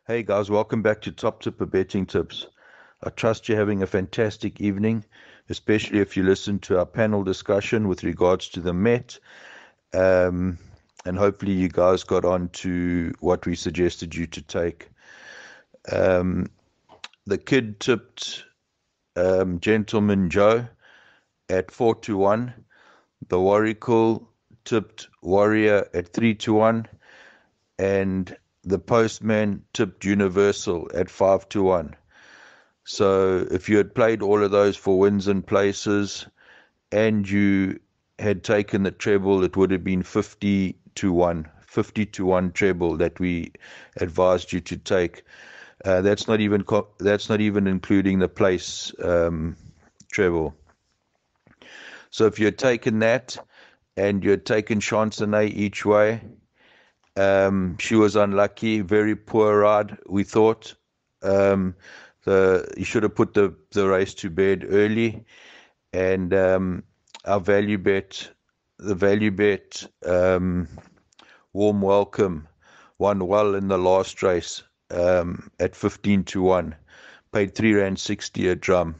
Hey guys, welcome back to Top Tipper Betting Tips. I trust you're having a fantastic evening, especially if you listened to our panel discussion with regards to the Met. Um, and hopefully, you guys got on to what we suggested you to take. Um, the kid tipped Gentleman Joe at 4-1. The Warricle tipped Warrior at 3-1. And the Postman tipped Universal at 5-1. So if you had played all of those for wins and places and you had taken the treble, it would have been 50-1, 50-1 treble that we advised you to take. That's not even including the place treble. So if you had taken that and you had taken Chansonnet each way, she was unlucky, very poor ride, we thought. Um, you should have put the race to bed early, and our value bet, warm welcome, won well in the last race at 15-1, paid £3.60 a drum.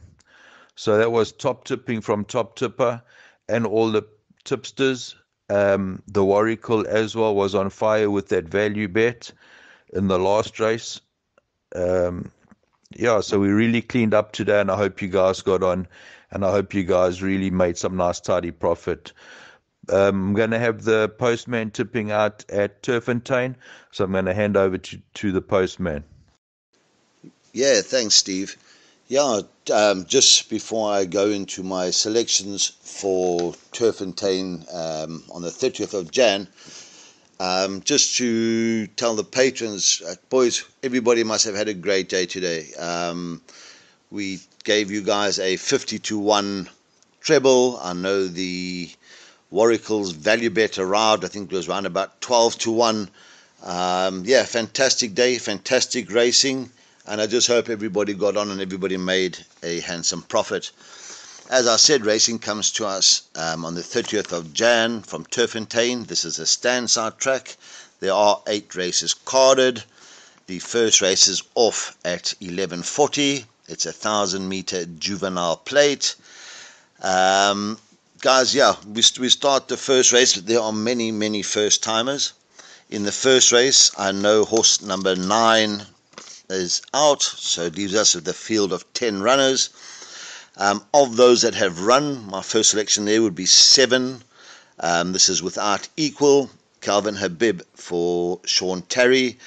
So that was top tipping from Top Tipper and all the tipsters. The Warricle as well was on fire with that value bet in the last race. Um, yeah, so we really cleaned up today, and I hope you guys got on, and I hope you guys really made some nice tidy profit. I'm going to have the postman tipping out at Turffontein, so I'm going to hand over to the postman. Yeah, thanks, Steve. Yeah, just before I go into my selections for Turffontein on the 30th of Jan, just to tell the patrons, boys, everybody must have had a great day today. We gave you guys a 50-1 treble. I know the Warricle's value bet arrived, I think it was around about 12-1. Yeah, fantastic day, fantastic racing, and I just hope everybody got on and everybody made a handsome profit. As I said, racing comes to us on the 30th of Jan from Turffontein. This is a standside track. There are 8 races carded. The first race is off at 11:40. It's a 1,000-meter juvenile plate. Guys, yeah, we start the first race. There are many first timers. In the first race, I know horse number 9 is out, so it leaves us with the field of 10 runners. Of those that have run, my first selection there would be 7. This is without equal. Calvin Habib for Sean Terry.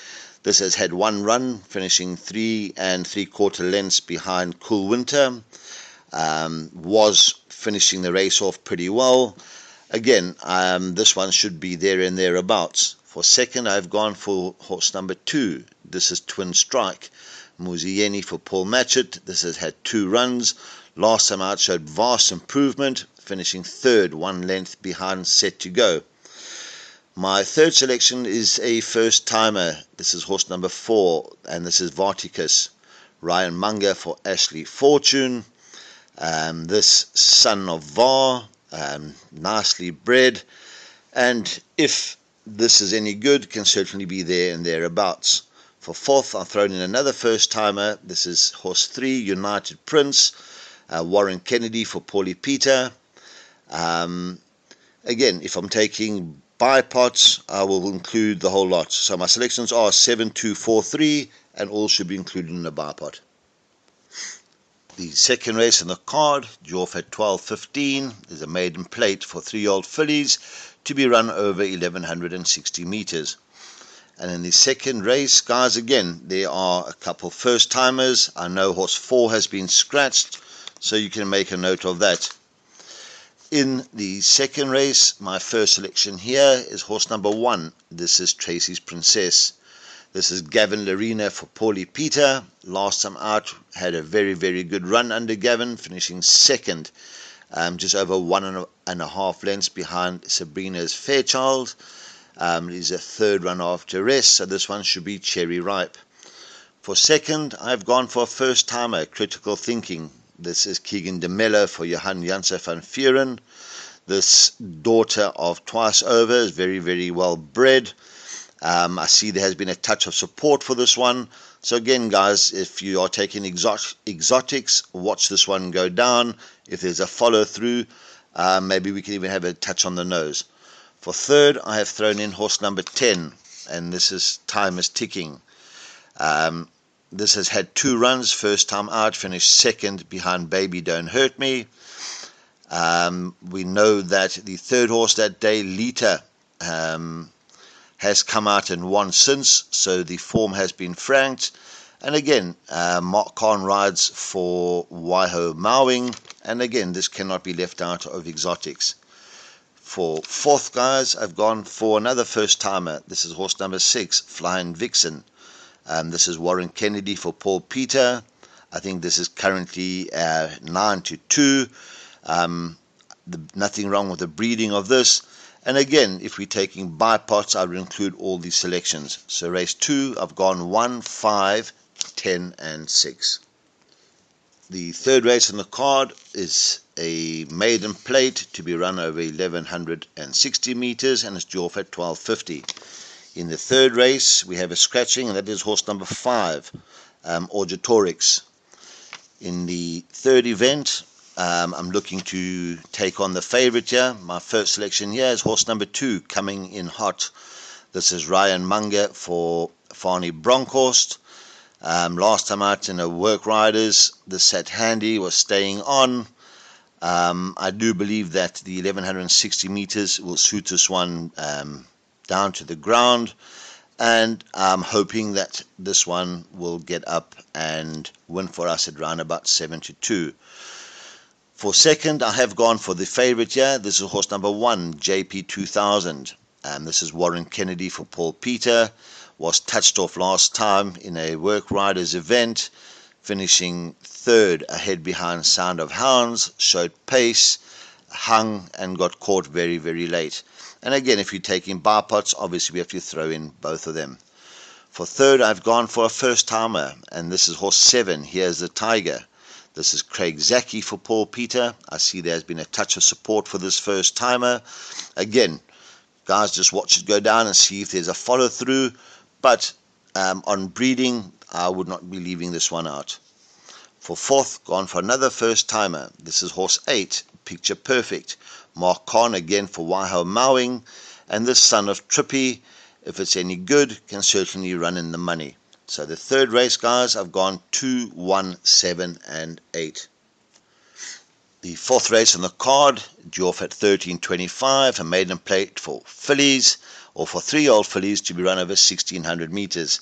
This has had 1 run, finishing 3 3/4 lengths behind Cool Winter. Was finishing the race off pretty well. Again, this one should be there and thereabouts. For second, I've gone for horse number 2. This is Twin Strike. Muzieni for Paul Matchett. This has had 2 runs. Last time out showed vast improvement, finishing third, 1 length behind Set to Go. My third selection is a first timer. This is horse number 4, and this is Varticus. Ryan Munger for Ashley Fortune. This son of Var, nicely bred, and if this is any good, can certainly be there and thereabouts. For fourth, I've thrown in another first timer. This is horse 3, United Prince, Warren Kennedy for Paulie Peter. Again, if I'm taking bipots, I will include the whole lot. So my selections are 7, 2, 4, 3, and all should be included in the bipot. The second race on the card, due off at 12:15, is a maiden plate for 3-year-old fillies to be run over 1,160 meters. And in the second race, guys, again, there are a couple first timers. I know horse 4 has been scratched, so you can make a note of that. In the second race, my first selection here is horse number 1. This is Tracy's Princess. This is Gavin Larena for Paulie Peter. Last time out, had a very good run under Gavin, finishing second, just over 1.5 lengths behind Sabrina's Fairchild. It is a third run after rest, so this one should be cherry ripe. For second, I've gone for a first timer, Critical Thinking. This is Keegan de Mello for Johan Janse van Vuren. This daughter of Twice Over is very well bred. I see there has been a touch of support for this one. So again, guys, if you are taking exotics, watch this one go down. If there's a follow through, maybe we can even have a touch on the nose. For third, I have thrown in horse number 10, and time is ticking. This has had 2 runs, first time out, finished second behind Baby Don't Hurt Me. We know that the third horse that day, Lita, has come out and won since, so the form has been franked. And again, Mark Khan rides for Waiho Mowing, and again, this cannot be left out of exotics. For fourth, guys, I've gone for another first timer. This is horse number 6, Flying Vixen. This is Warren Kennedy for Paul Peter. I think this is currently 9-2. Nothing wrong with the breeding of this. And again, if we're taking bipots, I will include all these selections. So race 2, I've gone 1, 5, 10, and 6. The third race on the card is a maiden plate to be run over 1160 meters, and it's due off at 1250. In the third race, we have a scratching, and that is horse number 5, Orgetorix. In the third event, I'm looking to take on the favorite here. My first selection here is horse number 2, Coming in Hot. This is Ryan Munger for Fani Bronkhorst. Last time out in a work riders, the sat handy, was staying on. I do believe that the 1160 meters will suit this one down to the ground, and I'm hoping that this one will get up and win for us at round about 7-2. For second, I have gone for the favorite here. This is horse number 1, JP 2000. This is Warren Kennedy for Paul Peter. Was touched off last time in a work riders event, finishing third ahead behind Sound of Hounds, showed pace, hung, and got caught very, very late. And again, if you're taking bipots, obviously we have to throw in both of them. For third, I've gone for a first timer, and this is horse 7, Here's the Tiger. This is Craig Zaki for Paul Peter. I see there's been a touch of support for this first timer. Again, guys, just watch it go down and see if there's a follow through. But on breeding, I would not be leaving this one out. For fourth, gone for another first timer. This is horse 8, Picture Perfect. Mark Khan again for Waiho Mowing. And this son of Trippy, if it's any good, can certainly run in the money. So the third race, guys, I've gone 2, 1, 7, and 8. The fourth race on the card, due off at 13:25, a maiden plate for fillies, or for 3-year-old fillies to be run over 1600 meters.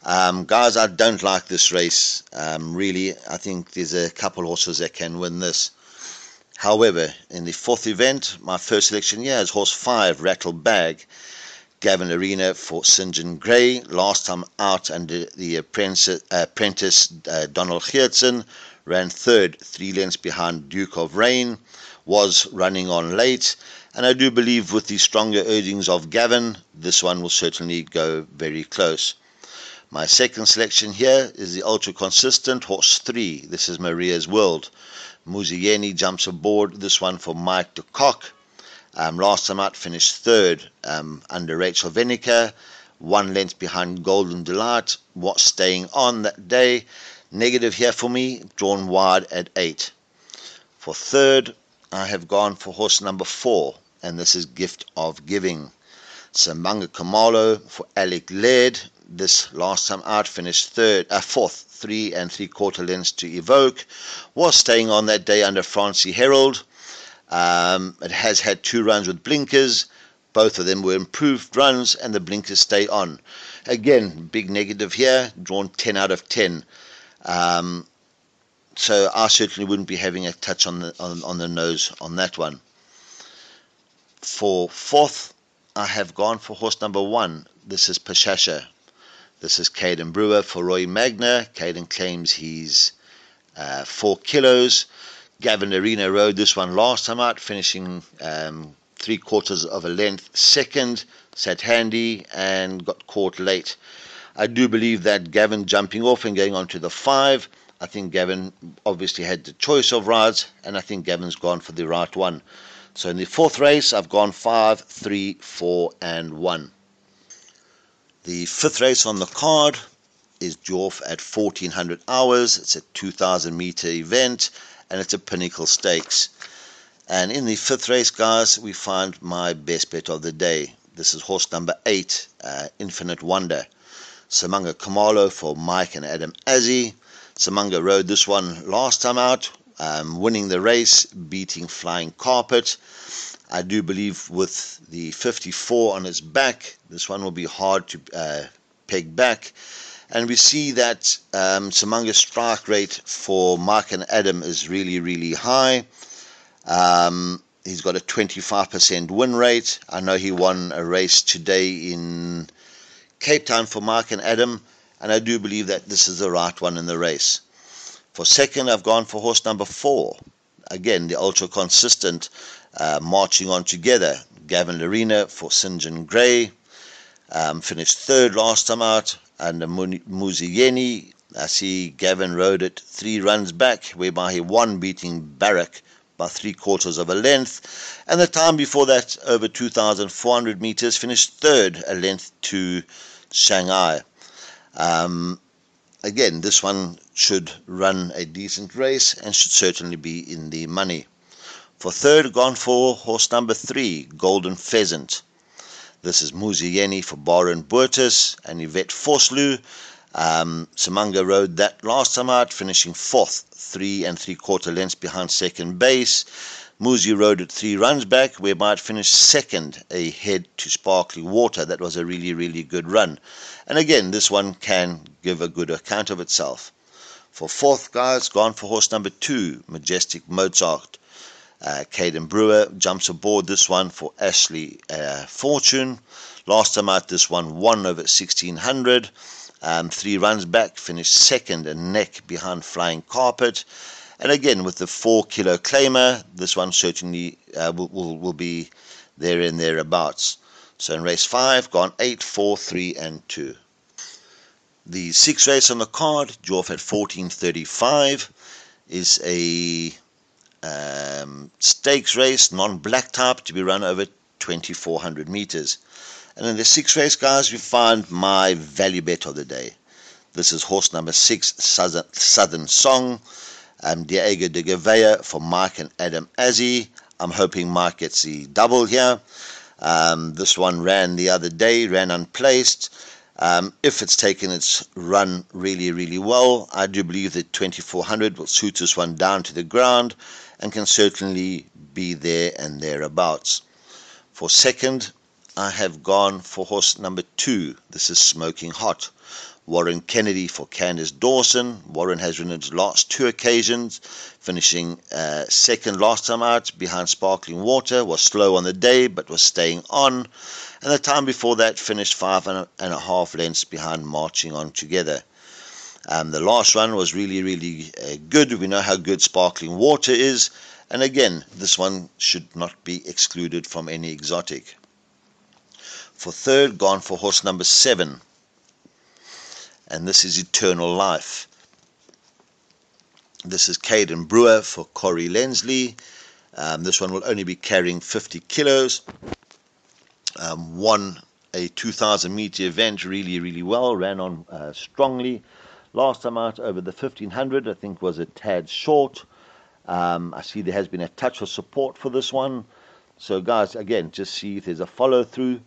Guys, I don't like this race. Really, I think there's a couple horses that can win this. However, in the fourth event, my first selection here is horse 5, Rattle Bag. Gavin Arena for St. John Gray. Last time out under the apprentice Donald Geertsen. Ran third, 3 lengths behind Duke of Rain. Was running on late. And I do believe with the stronger urgings of Gavin, this one will certainly go very close. My second selection here is the ultra consistent horse 3. This is Maria's World. Muzieni jumps aboard this one for Mike de Kock. Last time out finished third under Rachel Venica. 1 length behind Golden Delight. Was staying on that day. Negative here for me, drawn wide at 8. For third, I have gone for horse number 4, and this is Gift of Giving. Samanga Kamalo for Alec Laird. This last time out finished fourth, 3 3/4 lengths to Evoke. Was staying on that day under Francie Herald. It has had 2 runs with blinkers. Both of them were improved runs, and the blinkers stay on. Again, big negative here, drawn 10 out of 10. So I certainly wouldn't be having a touch on the nose on that one. For fourth, I have gone for horse number 1. This is Pashasha. This is Caden Brewer for Roy Magna. Caden claims he's 4 kilos. Gavin Arena rode this one last time out, finishing 3/4 of a length second. Sat handy and got caught late. I do believe that Gavin jumping off and going on to the 5, I think Gavin obviously had the choice of rides, and I think Gavin's gone for the right one. So in the fourth race, I've gone 5, 3, 4, and 1. The fifth race on the card is Dwarf at 1400 hours. It's a 2,000 meter event, and it's a Pinnacle Stakes. And in the fifth race, guys, we find my best bet of the day. This is horse number 8, Infinite Wonder. Samanga Kamalo for Mike and Adam Azzi. Samanga rode this one last time out, winning the race, beating Flying Carpet. I do believe with the 54 on its back, this one will be hard to peg back. And we see that Samanga's strike rate for Mike and Adam is really, really high. He's got a 25% win rate. I know he won a race today in Cape Town for Mike and Adam, and I do believe that this is the right one in the race. For second, I've gone for horse number 4. Again, the ultra consistent, marching on together. Gavin Larena for St. John Gray. Finished third last time out. And the Muzieni, I see Gavin rode it 3 runs back, whereby he won, beating Barrack by 3/4 of a length. And the time before that, over 2,400 meters, finished third, a length to Shanghai. Again, this one should run a decent race and should certainly be in the money. For third, gone for horse number 3, Golden Pheasant. This is Muzieni for Baron Boertes and Yvette Vosloo. Samanga rode that last time out, finishing 4th, 3 3/4 lengths behind second base. Muzi rode it 3 runs back, whereby it finished second, ahead to Sparkling Water. That was a really, really good run. And again, this one can give a good account of itself. For fourth, guys, gone for horse number 2, Majestic Mozart. Caden Brewer jumps aboard this one for Ashley Fortune. Last time out, this one won over 1,600. 3 runs back, finished second, a neck behind Flying Carpet. And again, with the 4 kilo claimer, this one certainly will be there and thereabouts. So in race 5, gone 8, 4, 3 and 2. The 6th race on the card, Dwarf at 1435, is a stakes race, non-black type, to be run over 2,400 meters. And in the 6th race, guys, we find my value bet of the day. This is horse number 6, Southern Song. Diego de Gavea for Mike and Adam Azzi. I'm hoping Mike gets the double here. This one ran the other day, ran unplaced. If it's taken its run really, really well, I do believe that 2,400 will suit this one down to the ground and can certainly be there and thereabouts. For second, I have gone for horse number 2. This is Smoking Hot. Warren Kennedy for Candace Dawson. Warren has ridden its last 2 occasions, finishing second last time out behind Sparkling Water. Was slow on the day, but was staying on. And the time before that, finished 5.5 lengths behind Marching On Together. The last run was really, really good. We know how good Sparkling Water is. And again, this one should not be excluded from any exotic. For third, gone for horse number 7. And this is Eternal Life. This is Caden Brewer for Corey Lensley. This one will only be carrying 50 kilos. Won a 2,000 meter event really, really well. Ran on strongly. Last time out over the 1,500, I think was a tad short. I see there has been a touch of support for this one. So guys, again, just see if there's a follow through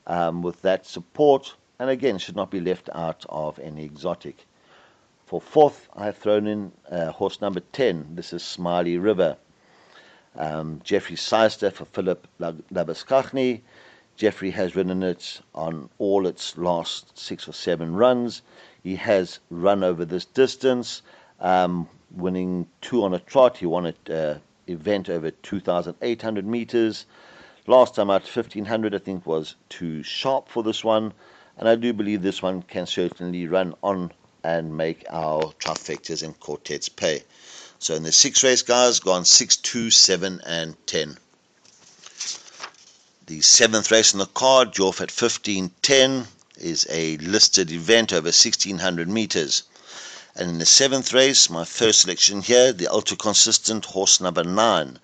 with that support. And again, should not be left out of any exotic. For fourth, I have thrown in horse number 10. This is Smiley River. Jeffrey Seister for Philip Labaskachny. Jeffrey has ridden it on all its last 6 or 7 runs. He has run over this distance, winning 2 on a trot. He won an event over 2,800 meters. Last time out, 1,500, I think, was too sharp for this one. And I do believe this one can certainly run on and make our trifectas and quartets pay. So in the 6th race, guys, gone 6, 2, 7, and 10. The 7th race on the card, Dwarf at 1510, is a listed event over 1,600 meters. And in the 7th race, my first selection here, the ultra-consistent horse number 9,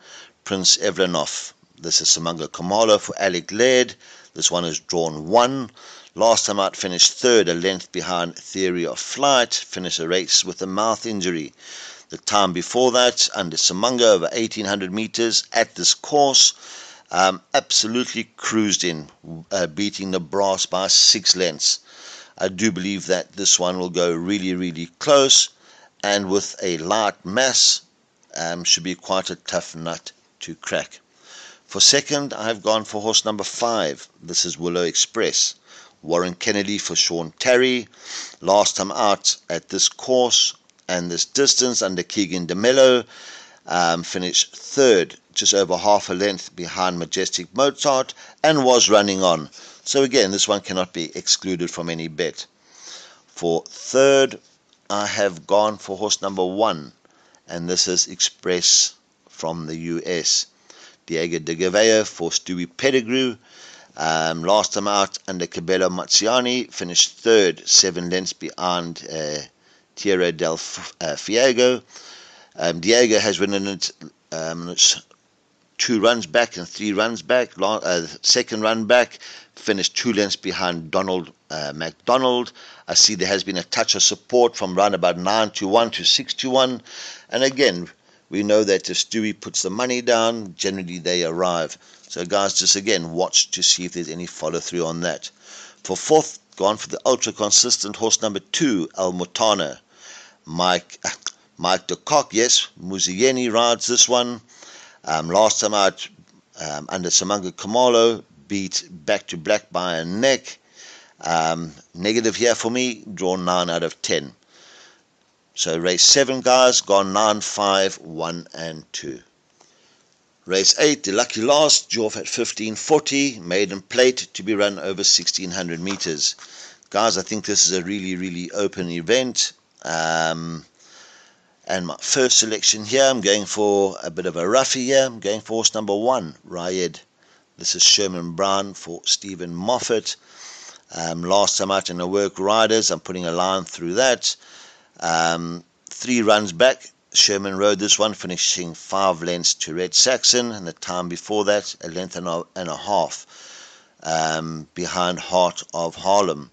Prince Evlenov. This is Samanga Kamalo for Alec Laird. This one is drawn 1. Last time out finished third, a length behind Theory of Flight, finished a race with a mouth injury. The time before that, under Samanga, over 1,800 meters at this course, absolutely cruised in, beating the brass by 6 lengths. I do believe that this one will go really, really close, and with a light mass, should be quite a tough nut to crack. For second, I've gone for horse number 5. This is Willow Express. Warren Kennedy for Sean Terry. Last time out at this course and this distance under Keegan DeMello, finished third, just over half a length behind Majestic Mozart, and was running on. So again, this one cannot be excluded from any bet. For third, I have gone for horse number 1, and this is Express from the US. Diego de Gavea for Stewie Pettigrew. Last time out under Cabello Mazziani, finished third, 7 lengths behind Tierra del Fuego. Diego has ridden it 2 runs back and 3 runs back. Second run back, finished 2 lengths behind Donald McDonald. I see there has been a touch of support from round about 9-1 to 6-1. And again, we know that if Stewie puts the money down, generally they arrive. So guys, just again, watch to see if there's any follow through on that. For fourth, gone for the ultra consistent horse number 2, El Mutana. Mike de Kock, yes, Muzieni rides this one. Last time out under Samanga Kamalo, beat Back to Black by a neck. Negative here for me, drawn 9 out of 10. So race 7, guys, gone 9, 5, 1 and 2. Race 8, the lucky last, drew off at 15:40, maiden plate to be run over 1,600 meters. Guys, I think this is a really, really open event. And my first selection here, I'm going for a bit of a roughie here. I'm going for horse number 1, Rayed. This is Sherman Brown for Stephen Moffat. Last time out in the work riders, I'm putting a line through that. 3 runs back, Sherman rode this one, finishing 5 lengths to Red Saxon, and the time before that, a length and a half behind Heart of Harlem.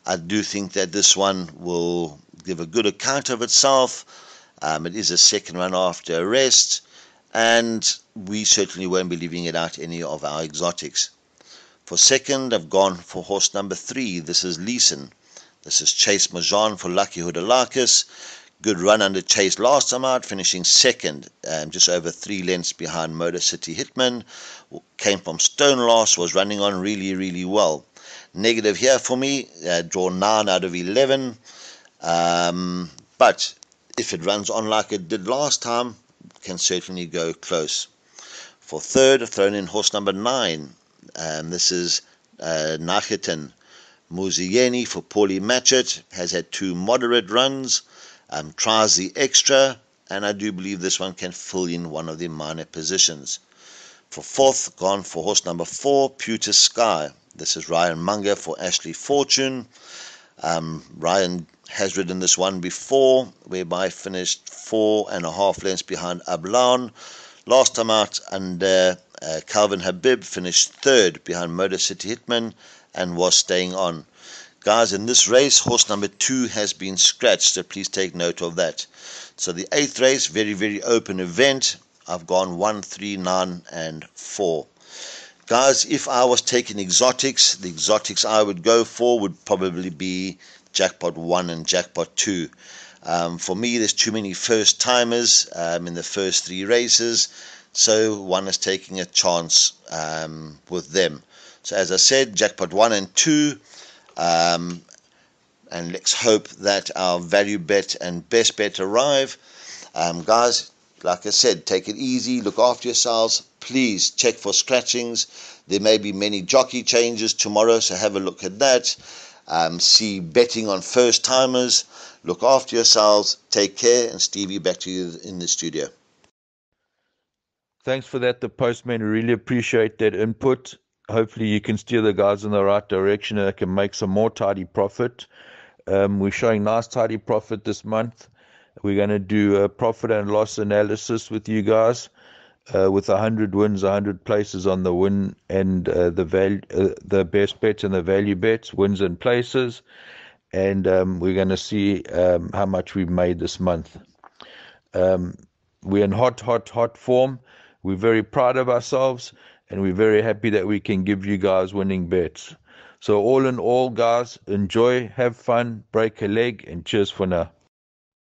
I do think that this one will give a good account of itself. It is a second run after a rest, and we certainly won't be leaving it out any of our exotics. For second, I've gone for horse number 3. This is Leeson. This is Chase Majan for Lucky Hoodalakis. Good run under Chase last time out, finishing second, just over 3 lengths behind Motor City Hitman. Came from Stone Loss, was running on really, really well. Negative here for me, draw 9 out of 11. But if it runs on like it did last time, can certainly go close. For third, I've thrown in horse number 9. This is Nachitan Muzieni for Paulie Matchett. Has had 2 moderate runs. Tries the extra, and I do believe this one can fill in one of the minor positions. For fourth, gone for horse number 4, Pewter Sky. This is Ryan Munger for Ashley Fortune. Ryan has ridden this one before, whereby finished 4.5 lengths behind Ablan. Last time out under Calvin Habib, finished third behind Motor City Hitman and was staying on. Guys, in this race, horse number 2 has been scratched, so please take note of that. So the 8th race, very, very open event. I've gone 1, 3, 9, and 4. Guys, if I was taking exotics, the exotics I would go for would probably be Jackpot 1 and Jackpot 2. For me, there's too many first-timers in the first 3 races, so one is taking a chance with them. So as I said, Jackpot 1 and 2. And let's hope that our value bet and best bet arrive. Guys, like I said, take it easy, look after yourselves. Please check for scratchings. There may be many jockey changes tomorrow, so have a look at that. See betting on first timers. Look after yourselves. Take care, and Stevie, back to you in the studio. Thanks for that, the postman. Really appreciate that input. Hopefully you can steer the guys in the right direction and they can make some more tidy profit. We're showing nice tidy profit this month. We're going to do a profit and loss analysis with you guys. with 100 wins, 100 places on the win and the best bets and the value bets, wins and places. And we're going to see how much we've made this month. We're in hot form. We're very proud of ourselves, and we're very happy that we can give you guys winning bets. So all in all, guys, enjoy, have fun, break a leg, and cheers for now.